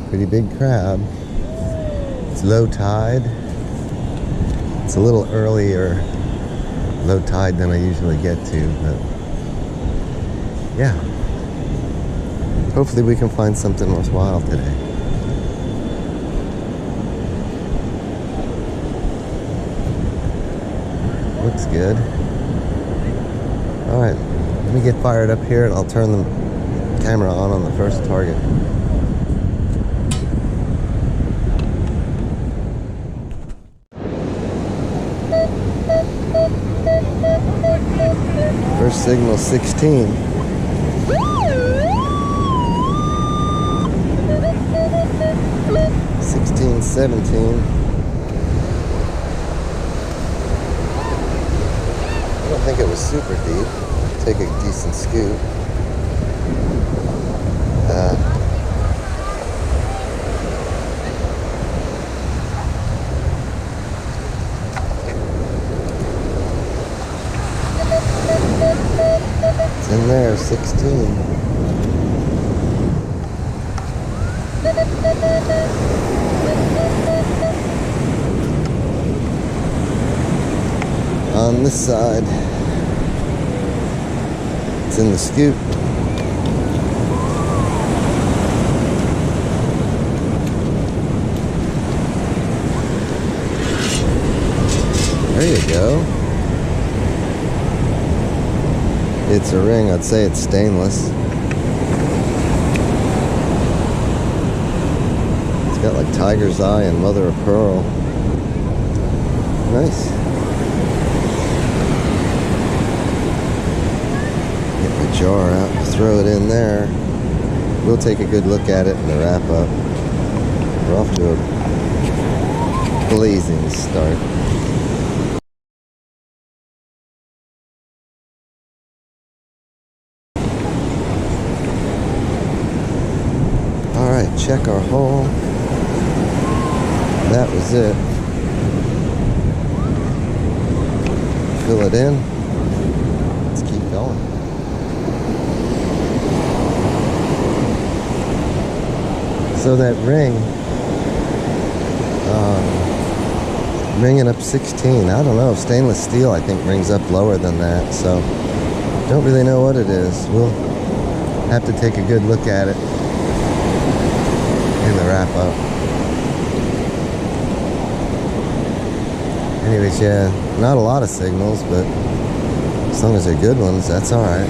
Pretty big crowd. It's low tide. It's a little earlier low tide than I usually get to, but yeah. Hopefully we can find something worthwhile today. Looks good. Alright, let me get fired up here and I'll turn the camera on the first target. First signal 16. '16, 17. I don't think it was super deep. Take a decent scoop. It's in there, 16. On this side, it's in the scoop. There you go. It's a ring. I'd say it's stainless. It's got like tiger's eye and mother of pearl. Nice. Get my jar out and throw it in there. We'll take a good look at it in the wrap up. We're off to a blazing start. Alright, check our hole. That was it. Fill it in. Let's keep going. So that ring, ringing up 16. I don't know. Stainless steel, I think, rings up lower than that. So, don't really know what it is. We'll have to take a good look at it in the wrap up. Anyways, yeah, not a lot of signals, but as long as they're good ones, that's alright.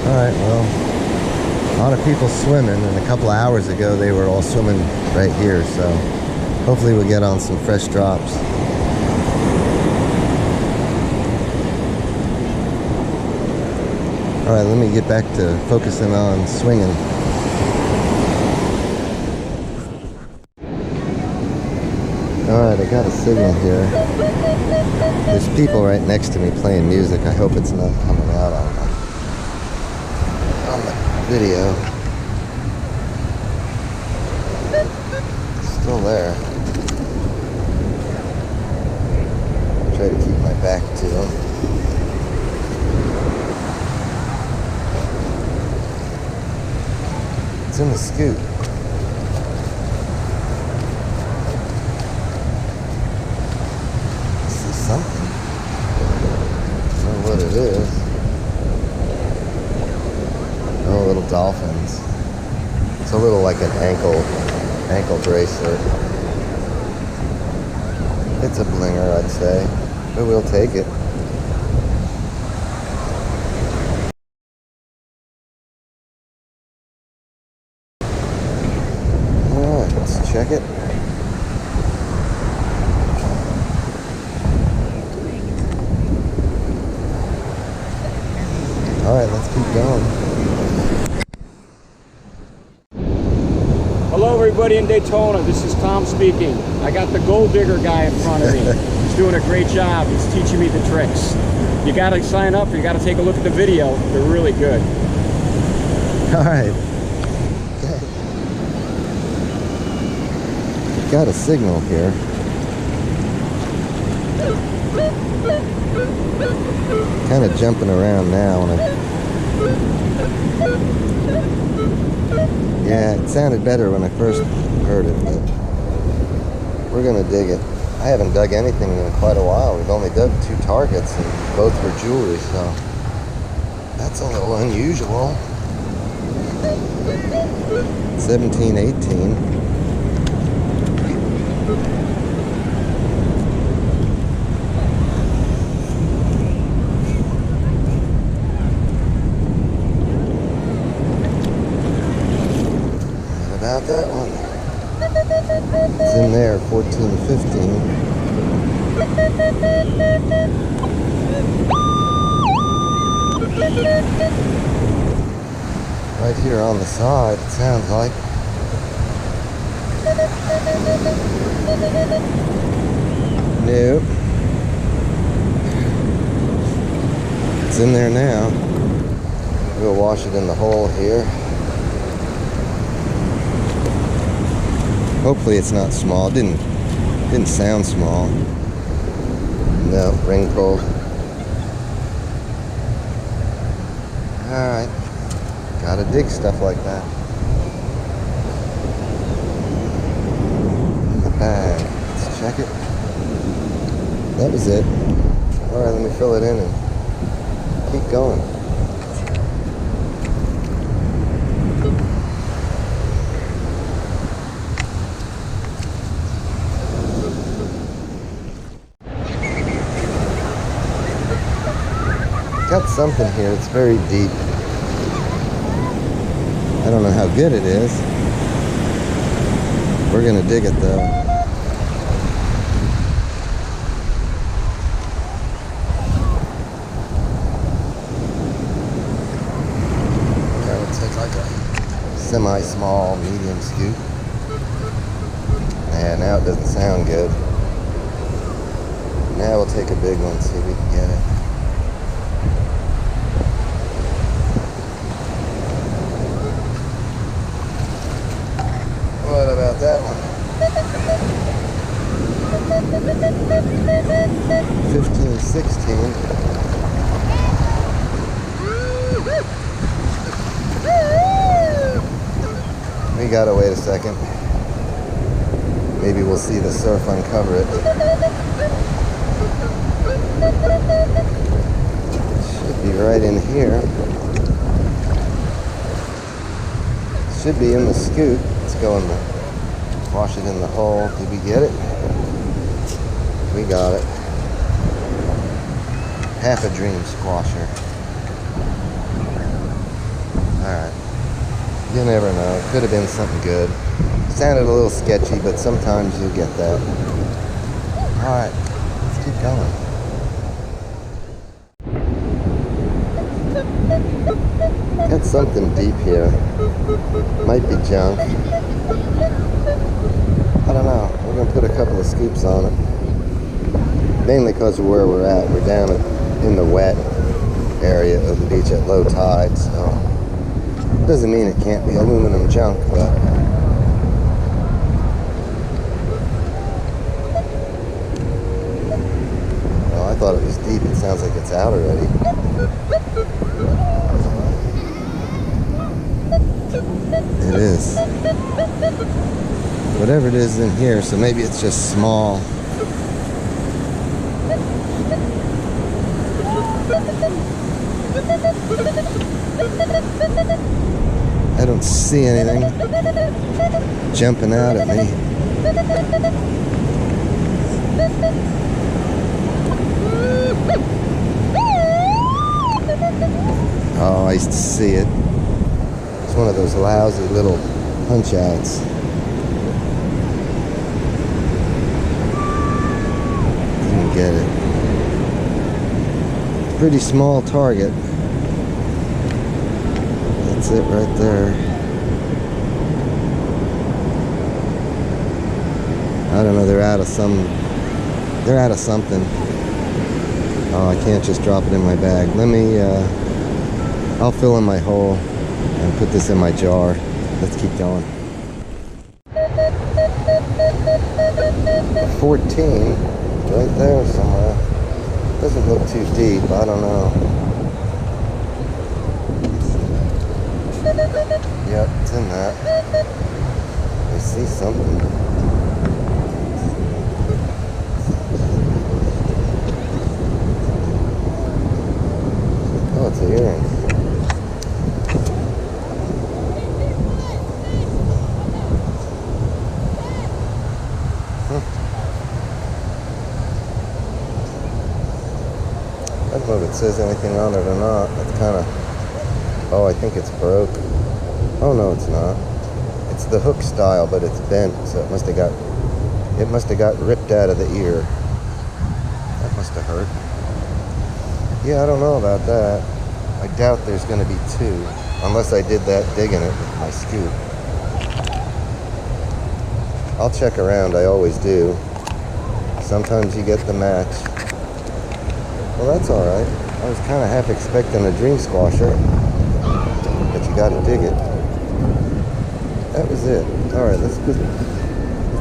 Alright, well, a lot of people swimming, and a couple of hours ago they were all swimming right here, so hopefully we'll get on some fresh drops. Alright, let me get back to focusing on swinging. Alright, I got a signal here. There's people right next to me playing music. I hope it's not coming out on the video. It's still there. Try to keep my back to them. It's in the scoop. I see something. I don't know what it is. Oh, little dolphins. It's a little like an ankle bracelet. It's a blinger, I'd say, but we'll take it. Check it. Alright, let's keep going. Hello everybody in Daytona, this is Tom speaking. I got the gold digger guy in front of me. He's doing a great job. He's teaching me the tricks. You gotta sign up, you gotta take a look at the video. They're really good. Alright. Got a signal here. Kind of jumping around now, and Yeah, it sounded better when I first heard it, but we're gonna dig it. I haven't dug anything in quite a while. We've only dug 2 targets, and both were jewelry, so that's a little unusual. 17, 18. What about that one? It's in there, 14, 15. Right here on the side, it sounds like. Nope. It's in there now. We'll wash it in the hole here. Hopefully it's not small. Didn't sound small. No, ring pulled. Alright. Gotta dig stuff like that. In the bag. Let's check it. That was it. Alright, let me fill it in and keep going. Got something here. It's very deep. I don't know how good it is. We're gonna dig it though. Yeah, we'll take like a semi-small, medium scoop. Yeah, now it doesn't sound good. Now we'll take a big one, see if we can get it. What about that one? 15, 16. We gotta wait a second. Maybe we'll see the surf uncover it. Should be right in here. Should be in the scoop. Let's go in the, wash it in the hole. Did we get it? We got it. Half a dream squasher. Alright. You never know. It could have been something good. Sounded a little sketchy, but sometimes you get that. Alright. Let's keep going. Got something deep here. Might be junk. I don't know. We're going to put a couple of scoops on it. Mainly because of where we're at. We're down in the wet area of the beach at low tide, so doesn't mean it can't be aluminum junk, but well, I thought it was deep. It sounds like it's out already. It is. Whatever it is in here, so maybe it's just small. I don't see anything jumping out at me. Oh, I used to see it. It's one of those lousy little punch outs. Didn't get it. Pretty small target. That's it right there. I don't know, they're out of something. Oh, I can't just drop it in my bag. Let me, I'll fill in my hole and put this in my jar. Let's keep going. 14, right there somewhere. Doesn't look too deep, I don't know. in that. I see something. Oh, it's an earring. I don't know if it says anything on it or not. It's kind of... Oh, I think it's broke. Oh, no, it's not. It's the hook style, but it's bent, so it must have got ripped out of the ear. That must have hurt. Yeah, I don't know about that. I doubt there's going to be two, unless I did that digging it with my scoop. I'll check around, I always do. Sometimes you get the match. Well, that's all right. I was kind of half expecting a dream squasher, but you got to dig it. That was it. All right, let's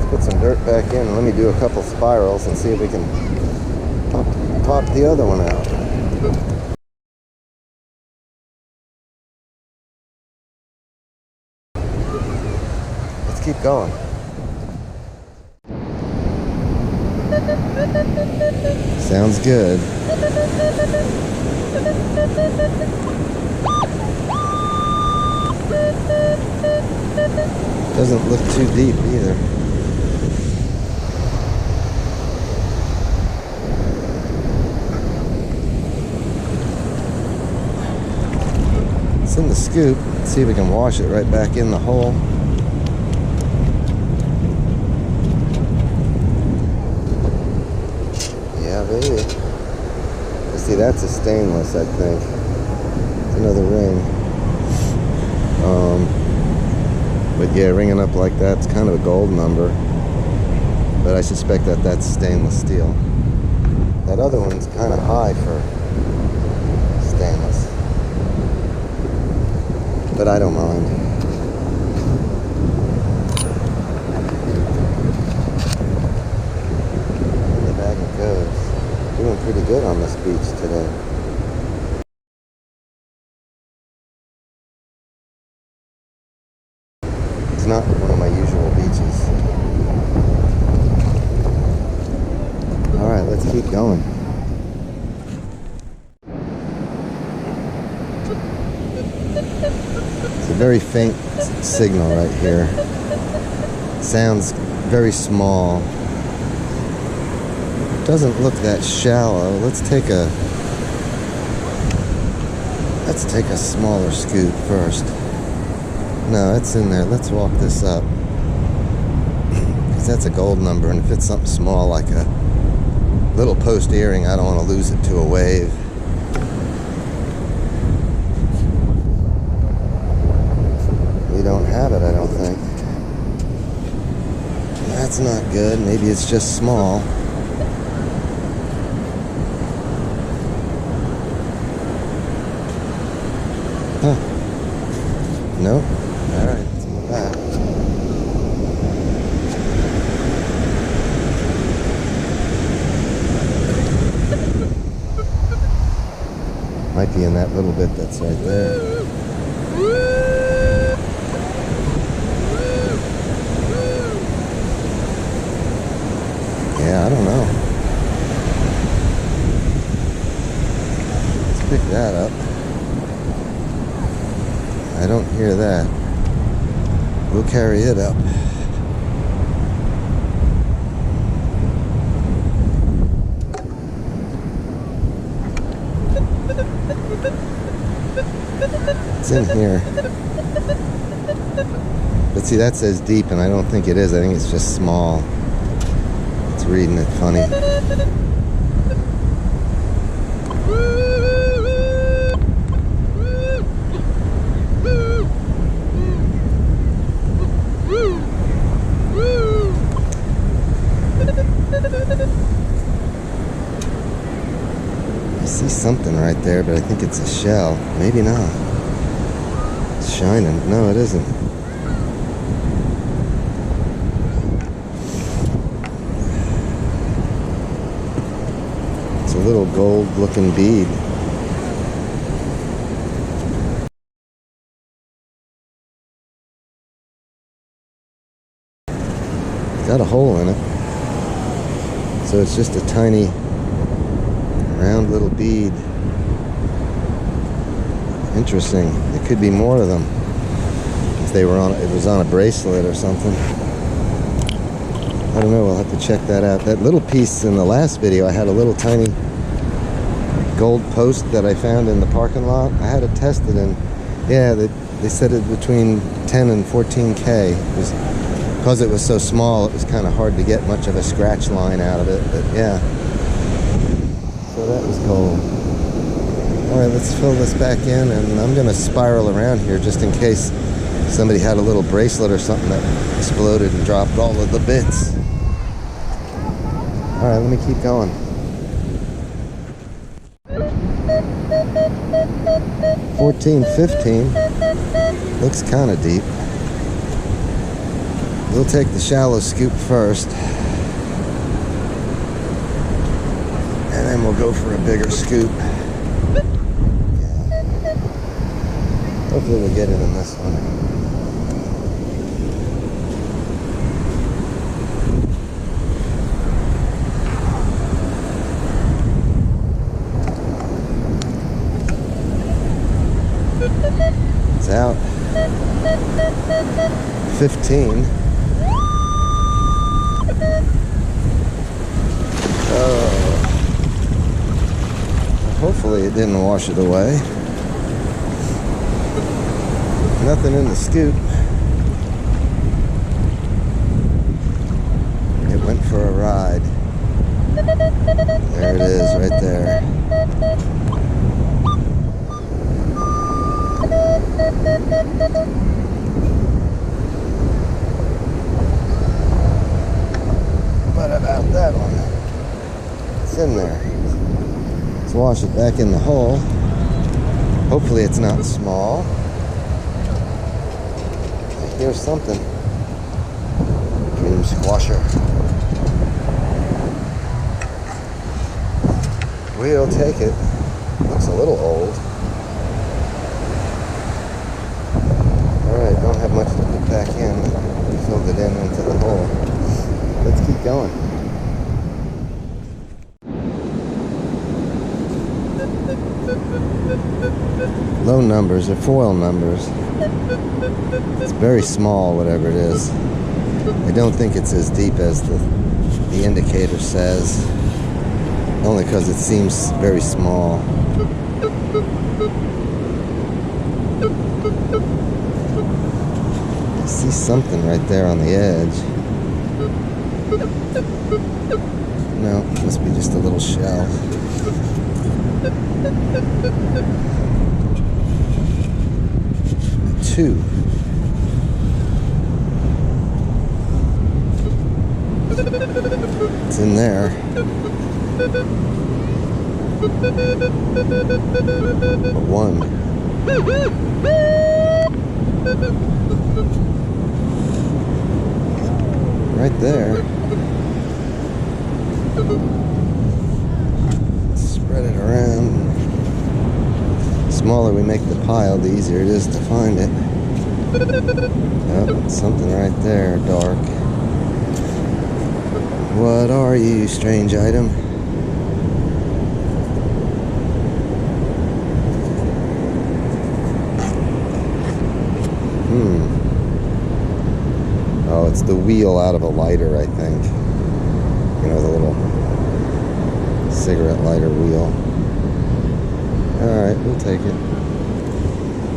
put some dirt back in and let me do a couple spirals and see if we can pop the other one out. Let's keep going. Sounds good. Doesn't look too deep either. It's in the scoop. Let's see if we can wash it right back in the hole. Yeah, baby. Let's see, that's a stainless, I think. It's another ring. But yeah, ringing up like that's kind of a gold number. But I suspect that that's stainless steel. That other one's kind of high for stainless. But I don't mind. In the bag it goes. Doing pretty good on this beach today. It's not one of my usual beaches. All right, let's keep going. It's a very faint signal right here. Sounds very small. Doesn't look that shallow. Let's take a smaller scoop first. No, it's in there. Let's walk this up. Because that's a gold number, and if it's something small like a little post earring, I don't want to lose it to a wave. We don't have it, I don't think. That's not good. Maybe it's just small. Huh. Nope. All right, let's go back. Might be in that little bit that's right there. Yeah, I don't know. Let's pick that up. I don't hear that. We'll carry it up. It's in here. But see, that says deep, and I don't think it is. I think it's just small. It's reading it funny. I see something right there, but I think it's a shell. Maybe not. It's shining. No, it isn't. It's a little gold-looking bead. got a hole in it. So it's just a tiny round little bead. Interesting. There could be more of them. If they were on, it was on a bracelet or something. I don't know, we'll have to check that out. That little piece in the last video, I had a little tiny gold post that I found in the parking lot. I had it tested, and yeah, they said it between 10 and 14K. Because it was so small, it was kind of hard to get much of a scratch line out of it, but yeah. So that was cool. Alright, let's fill this back in, and I'm going to spiral around here just in case somebody had a little bracelet or something that exploded and dropped all of the bits. Alright, let me keep going. $14.15 looks kind of deep. We'll take the shallow scoop first, and then we'll go for a bigger scoop. Yeah. Hopefully we'll get it in this one. It's out. 15. Hopefully it didn't wash it away. Nothing in the scoop. It went for a ride. There it is, right there. What about that one? It's in there. Let's wash it back in the hole. Hopefully it's not small. Here's something. Dream squasher. We'll take it. Looks a little old. Alright, don't have much to put back in. We filled it in into the hole. Let's keep going. Low numbers, they're foil numbers. It's very small, whatever it is. I don't think it's as deep as the indicator says. Only because it seems very small. I see something right there on the edge. No, it must be just a little shell. Two. It's in there. A one. Right there. Spread it around. The smaller we make the pile, the easier it is to find it. Oh, something right there, dark. What are you, strange item? Oh, it's the wheel out of a lighter, I think. You know, the little cigarette lighter wheel. Alright, we'll take it.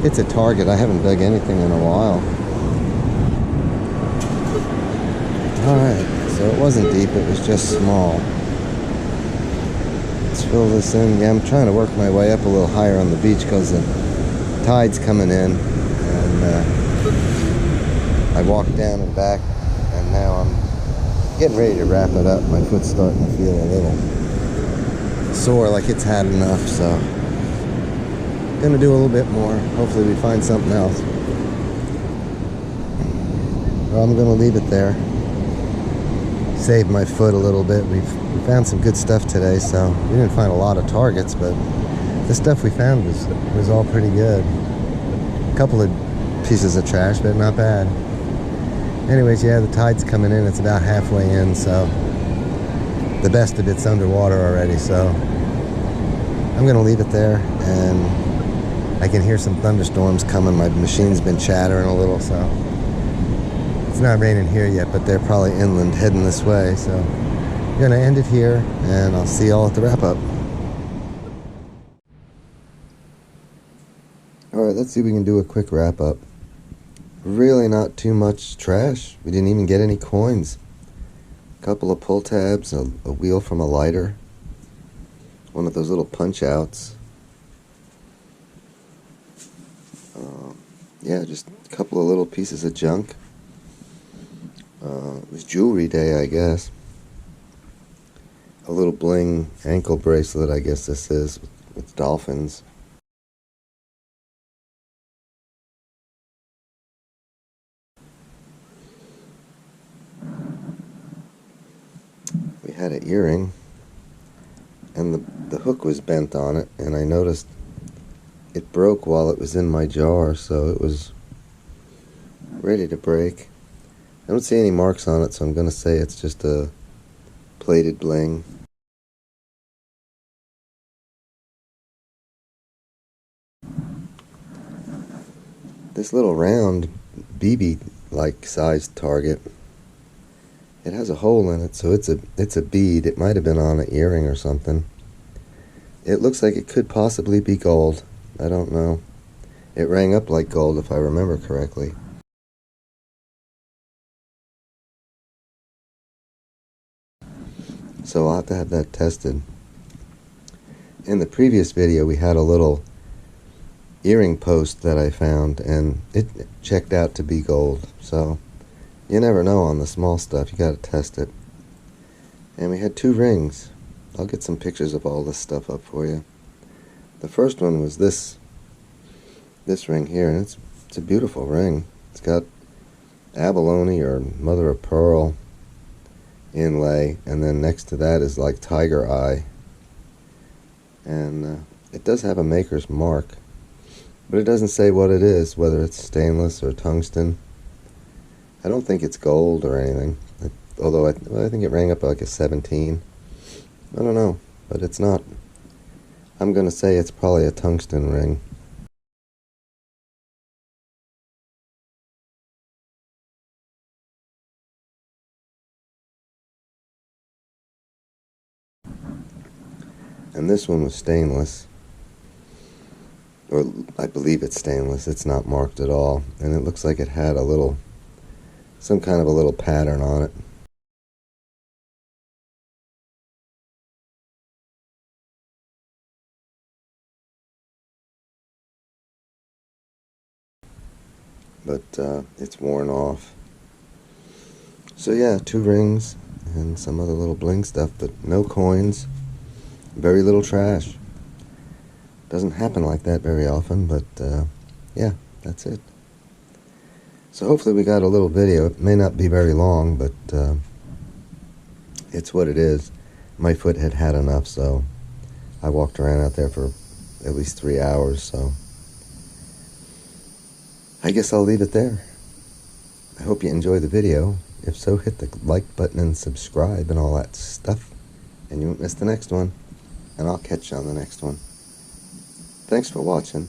It's a target. I haven't dug anything in a while. Alright, so it wasn't deep, it was just small. Let's fill this in. Yeah, I'm trying to work my way up a little higher on the beach because the tide's coming in. And I walked down and back, and now I'm getting ready to wrap it up. My foot's starting to feel a little sore, like it's had enough, so gonna do a little bit more. Hopefully we find something else. Well, I'm gonna leave it there. Save my foot a little bit. We found some good stuff today, so we didn't find a lot of targets, but the stuff we found was all pretty good. A couple of pieces of trash, but not bad. Anyways, yeah, the tide's coming in. It's about halfway in, so the best of it's underwater already, so I'm gonna leave it there, and I can hear some thunderstorms coming. My machine's been chattering a little, so it's not raining here yet, but they're probably inland heading this way, so I'm gonna end it here, and I'll see y'all at the wrap up. Alright, let's see if we can do a quick wrap up. Really not too much trash. We didn't even get any coins. A couple of pull tabs, a wheel from a lighter, one of those little punch outs. Yeah, just a couple of little pieces of junk. It was jewelry day, I guess. A little bling ankle bracelet, I guess this is, with dolphins. We had an earring, and the hook was bent on it, and I noticed it broke while it was in my jar, so it was ready to break. I don't see any marks on it, so I'm going to say it's just a plated bling. This little round BB-like sized target, it has a hole in it, so it's a bead. It might have been on an earring or something. It looks like it could possibly be gold. I don't know. It rang up like gold if I remember correctly. So I'll have to have that tested. In the previous video we had a little earring post that I found, and it checked out to be gold. So you never know on the small stuff. You gotta test it. And we had 2 rings. I'll get some pictures of all this stuff up for you. The first one was this ring here, and it's a beautiful ring. It's got abalone or mother of pearl inlay, and then next to that is like tiger eye, and it does have a maker's mark, but it doesn't say what it is, whether it's stainless or tungsten. I don't think it's gold or anything, although I think it rang up like a 17. I don't know, but it's not. I'm gonna say it's probably a tungsten ring. And this one was stainless, or I believe it's stainless. It's not marked at all, and it looks like it had some kind of a little pattern on it. But it's worn off. So yeah, 2 rings and some other little bling stuff, but no coins. Very little trash. Doesn't happen like that very often, but yeah, that's it. So hopefully we got a little video. It may not be very long, but it's what it is. My foot had had enough, so I walked around out there for at least 3 hours, so I guess I'll leave it there. I hope you enjoyed the video. If so, hit the like button and subscribe and all that stuff, and you won't miss the next one. And I'll catch you on the next one. Thanks for watching.